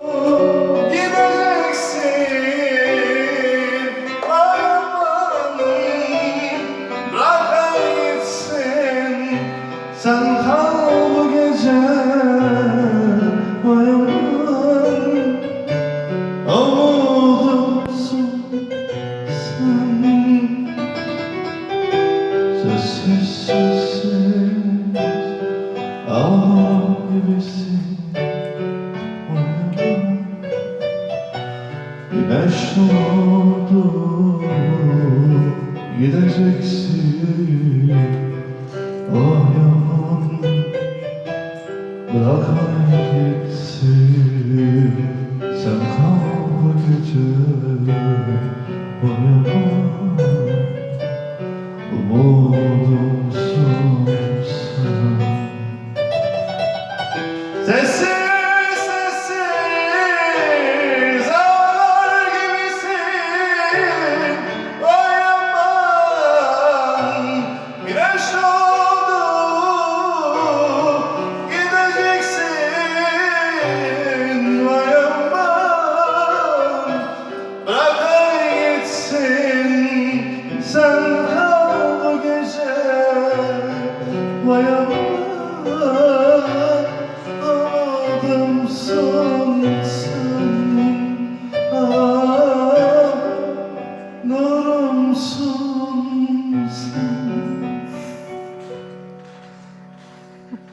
Gideceksin arabanın, bırak gitsin. Sen kal bu gece uyuman, umudumsun sen. Sessiz sessiz ağlar gibisin. Güneş doğdu, gideceksin.